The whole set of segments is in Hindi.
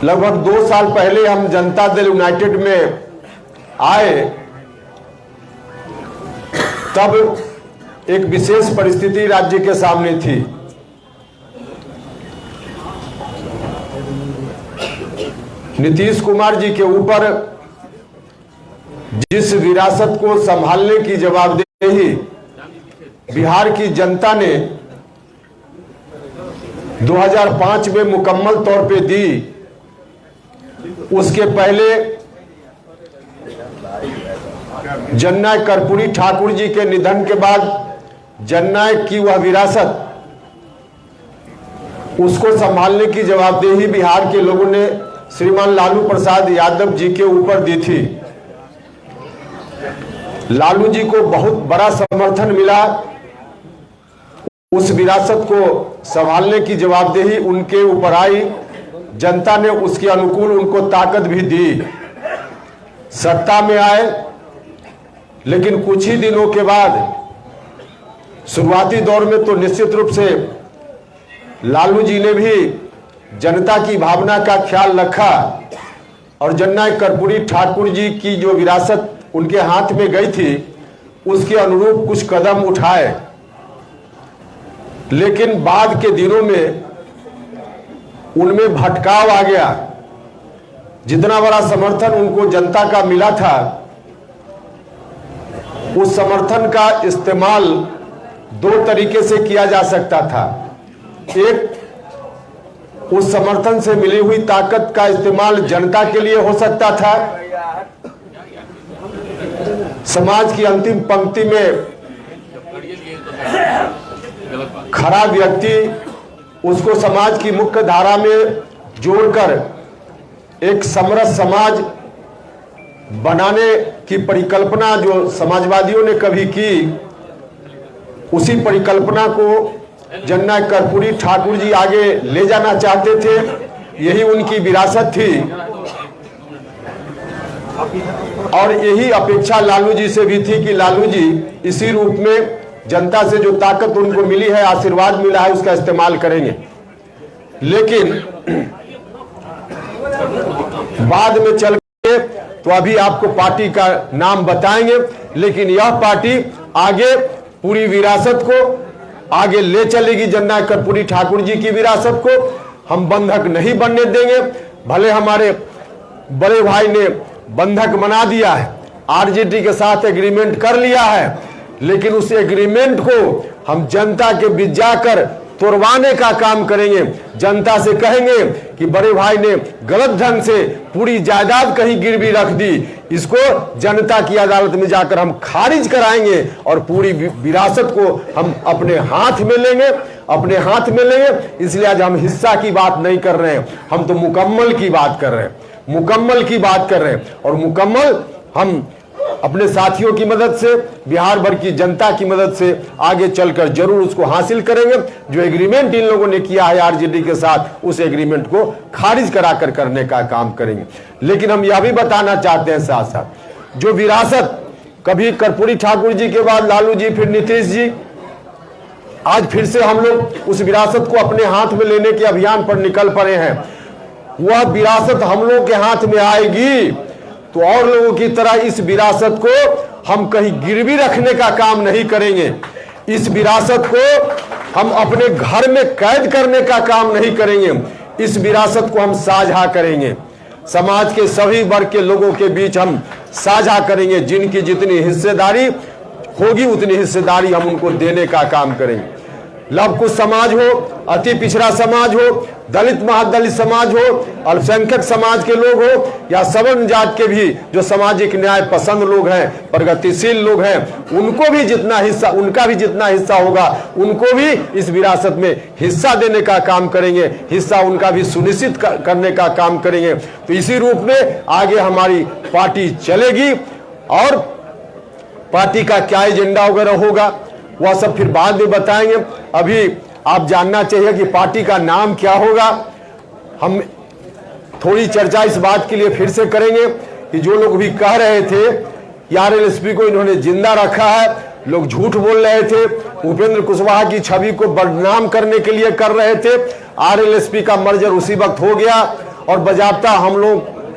लगभग 2 साल पहले हम जनता दल यूनाइटेड में आए, तब एक विशेष परिस्थिति राज्य के सामने थी। नीतीश कुमार जी के ऊपर जिस विरासत को संभालने की जवाबदेही बिहार की जनता ने 2005 में मुकम्मल तौर पे दी, उसके पहले जननायक कर्पूरी ठाकुर जी के निधन के बाद जननायक की वह विरासत, उसको संभालने की जवाबदेही बिहार के लोगों ने श्रीमान लालू प्रसाद यादव जी के ऊपर दी थी। लालू जी को बहुत बड़ा समर्थन मिला, उस विरासत को संभालने की जवाबदेही उनके ऊपर आई, जनता ने उसके अनुकूल उनको ताकत भी दी, सत्ता में आए। लेकिन कुछ ही दिनों के बाद शुरुआती दौर में तो निश्चित रूप से लालू जी ने भी जनता की भावना का ख्याल रखा और जननायक कर्पूरी ठाकुर जी की जो विरासत उनके हाथ में गई थी उसके अनुरूप कुछ कदम उठाए। लेकिन बाद के दिनों में उनमें भटकाव आ गया। जितना बड़ा समर्थन उनको जनता का मिला था, उस समर्थन का इस्तेमाल 2 तरीके से किया जा सकता था। एक, उस समर्थन से मिली हुई ताकत का इस्तेमाल जनता के लिए हो सकता था। समाज की अंतिम पंक्ति में खड़ा व्यक्ति, उसको समाज की मुख्य धारा में जोड़कर एक समरस समाज बनाने की परिकल्पना जो समाजवादियों ने कभी की, उसी परिकल्पना को जननायक कर्पूरी ठाकुर जी आगे ले जाना चाहते थे। यही उनकी विरासत थी और यही अपेक्षा लालू जी से भी थी कि लालू जी इसी रूप में जनता से जो ताकत उनको मिली है, आशीर्वाद मिला है, उसका इस्तेमाल करेंगे। लेकिन बाद में चल के तो अभी आपको पार्टी का नाम बताएंगे, लेकिन यह पार्टी आगे पूरी विरासत को आगे ले चलेगी। जननायक कर्पूरी ठाकुर जी की विरासत को हम बंधक नहीं बनने देंगे। भले हमारे बड़े भाई ने बंधक बना दिया है, आरजेडी के साथ एग्रीमेंट कर लिया है, लेकिन उस एग्रीमेंट को हम जनता के बीच जाकर तोड़वाने का काम करेंगे। जनता से कहेंगे कि बड़े भाई ने गलत ढंग से पूरी जायदाद कहीं गिरवी रख दी, इसको जनता की अदालत में जाकर हम खारिज कराएंगे और पूरी विरासत को हम अपने हाथ में लेंगे। इसलिए आज हम हिस्सा की बात नहीं कर रहे हैं, हम तो मुकम्मल की बात कर रहे हैं। और मुकम्मल हम अपने साथियों की मदद से, बिहार भर की जनता की मदद से आगे चलकर जरूर उसको हासिल करेंगे। जो एग्रीमेंट इन लोगों ने किया है आरजेडी के साथ, उस एग्रीमेंट को खारिज कराकर करने का काम करेंगे। लेकिन हम यह भी बताना चाहते हैं साथ साथ, जो विरासत कभी कर्पूरी ठाकुर जी के बाद लालू जी, फिर नीतीश जी, आज फिर से हम लोग उस विरासत को अपने हाथ में लेने के अभियान पर निकल पड़े हैं। वह विरासत हम लोग के हाथ में आएगी तो और लोगों की तरह इस विरासत को हम कहीं गिरवी रखने का काम नहीं करेंगे। इस विरासत को हम अपने घर में कैद करने का काम नहीं करेंगे। इस विरासत को हम साझा करेंगे, समाज के सभी वर्ग के लोगों के बीच हम साझा करेंगे। जिनकी जितनी हिस्सेदारी होगी उतनी हिस्सेदारी हम उनको देने का काम करेंगे। लव कुश समाज हो, अति पिछड़ा समाज हो, दलित महादलित समाज हो, अल्पसंख्यक समाज के लोग हो, या सवर्ण जात के भी जो सामाजिक न्याय पसंद लोग हैं, प्रगतिशील लोग हैं, उनको भी जितना हिस्सा, उनका भी जितना हिस्सा होगा, उनको भी इस विरासत में हिस्सा देने का काम करेंगे, हिस्सा उनका भी सुनिश्चित करने का काम करेंगे। तो इसी रूप में आगे हमारी पार्टी चलेगी और पार्टी का क्या एजेंडा वगैरह होगा वह सब फिर बाद में बताएंगे। अभी आप जानना चाहिए कि पार्टी का नाम क्या होगा। हम थोड़ी चर्चा इस बात के लिए फिर से करेंगे कि जो लोग भी कह रहे थे कि आरएलएसपी को इन्होंने जिंदा रखा है, लोग झूठ बोल रहे थे, उपेंद्र कुशवाहा की छवि को बदनाम करने के लिए कर रहे थे। आरएलएसपी का मर्जर उसी वक्त हो गया और बाजाबता हम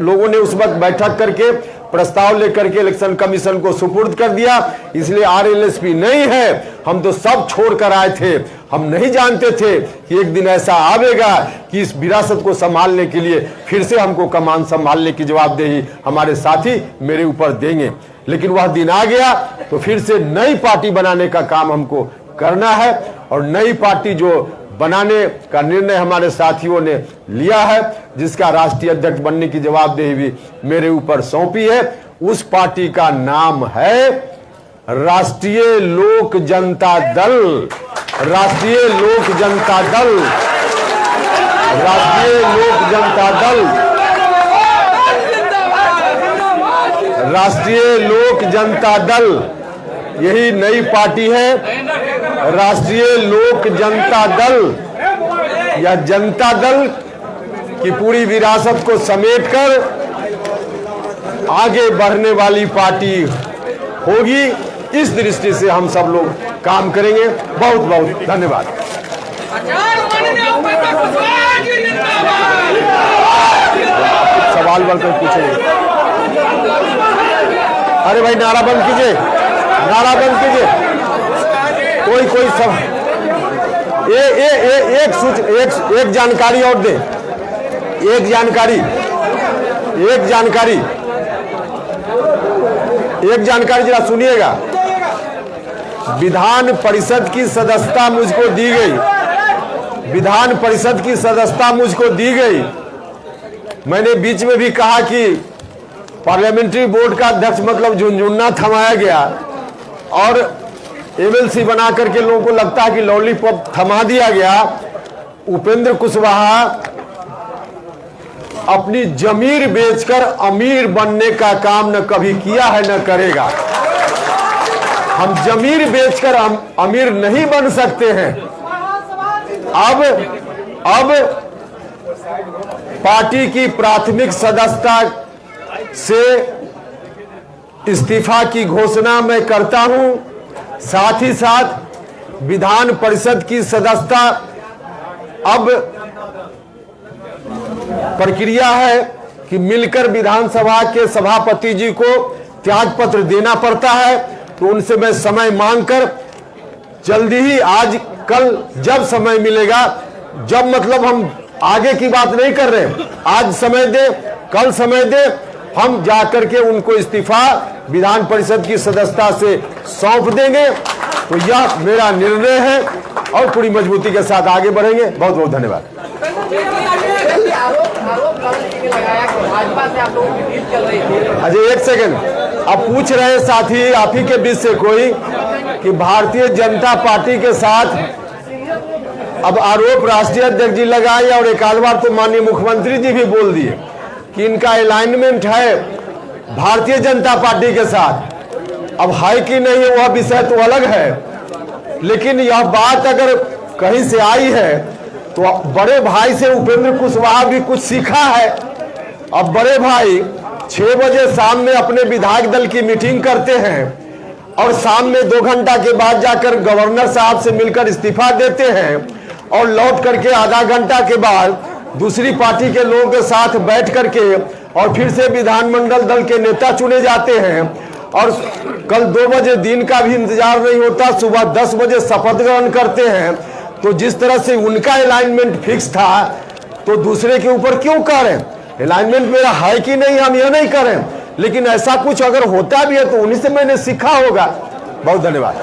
लोगों ने उस वक्त बैठक करके प्रस्ताव लेकर के इलेक्शन कमीशन को सुपुर्द कर दिया। इसलिए आरएलएसपी नहीं है, हम तो सब छोड़ कर आए थे। हम नहीं जानते थे कि एक दिन ऐसा आवेगा कि इस विरासत को संभालने के लिए फिर से हमको कमान संभालने की जवाबदेही हमारे साथी मेरे ऊपर देंगे। लेकिन वह दिन आ गया तो फिर से नई पार्टी बनाने का काम हमको करना है और नई पार्टी जो बनाने का निर्णय हमारे साथियों ने लिया है, जिसका राष्ट्रीय अध्यक्ष बनने की जवाबदेही भी मेरे ऊपर सौंपी है, उस पार्टी का नाम है राष्ट्रीय लोक जनता दल। राष्ट्रीय लोक जनता दल, राष्ट्रीय लोक जनता दल, राष्ट्रीय लोक जनता दल, यही नई पार्टी है। राष्ट्रीय लोक जनता दल या जनता दल की पूरी विरासत को समेटकर आगे बढ़ने वाली पार्टी होगी। इस दृष्टि से हम सब लोग काम करेंगे। बहुत बहुत धन्यवाद। सवाल बनकर पूछेंगे। अरे भाई नारा बंद कीजिए, नारा बंद कीजिए। कोई सब एक जानकारी और दे, एक जानकारी जरा सुनिएगा। विधान परिषद की सदस्यता मुझको दी गई, विधान परिषद की सदस्यता मुझको दी गई। मैंने बीच में भी कहा कि पार्लियामेंट्री बोर्ड का अध्यक्ष मतलब झुनझुना थमाया गया और एमएलसी बना करके लोगों को लगता है कि लॉलीपॉप थमा दिया गया। उपेंद्र कुशवाहा अपनी जमीर बेचकर अमीर बनने का काम न कभी किया है न करेगा। हम जमीर बेचकर अमीर नहीं बन सकते हैं। अब पार्टी की प्राथमिक सदस्यता से इस्तीफा की घोषणा मैं करता हूं। साथ ही साथ विधान परिषद की सदस्यता अब प्रक्रिया है कि मिलकर विधानसभा के सभापति जी को त्याग पत्र देना पड़ता है। तो उनसे मैं समय मांगकर जल्दी ही, आज कल जब समय मिलेगा, जब मतलब हम आगे की बात नहीं कर रहे, आज समय दे, कल समय दे, हम जाकर के उनको इस्तीफा विधान परिषद की सदस्यता से सौंप देंगे। तो यह मेरा निर्णय है और पूरी मजबूती के साथ आगे बढ़ेंगे। बहुत बहुत धन्यवाद। अजय एक सेकंड, अब पूछ रहे साथी आप ही के बीच से कोई कि भारतीय जनता पार्टी के साथ अब आरोप राष्ट्रीय अध्यक्ष जी लगाए और एक आध बार तो माननीय मुख्यमंत्री जी भी बोल दिए कि इनका अलाइनमेंट है भारतीय जनता पार्टी के साथ। अब है कि नहीं है वह विषय तो अलग है, लेकिन यह बात अगर कहीं से आई है तो बड़े भाई से उपेंद्र कुशवाहा भी कुछ सीखा है। अब बड़े भाई 6 बजे शाम में अपने विधायक दल की मीटिंग करते हैं और शाम में 2 घंटा के बाद जाकर गवर्नर साहब से मिलकर इस्तीफा देते हैं और लौट करके आधा घंटा के बाद दूसरी पार्टी के लोगों के साथ बैठ करके और फिर से विधानमंडल दल के नेता चुने जाते हैं। और कल 2 बजे दिन का भी इंतजार नहीं होता, सुबह 10 बजे शपथ ग्रहण करते हैं। तो जिस तरह से उनका अलाइनमेंट फिक्स था तो दूसरे के ऊपर क्यों करें? अलाइनमेंट मेरा है कि नहीं, हम यह नहीं करें। लेकिन ऐसा कुछ अगर होता भी है तो उन्हीं से मैंने सीखा होगा। बहुत धन्यवाद।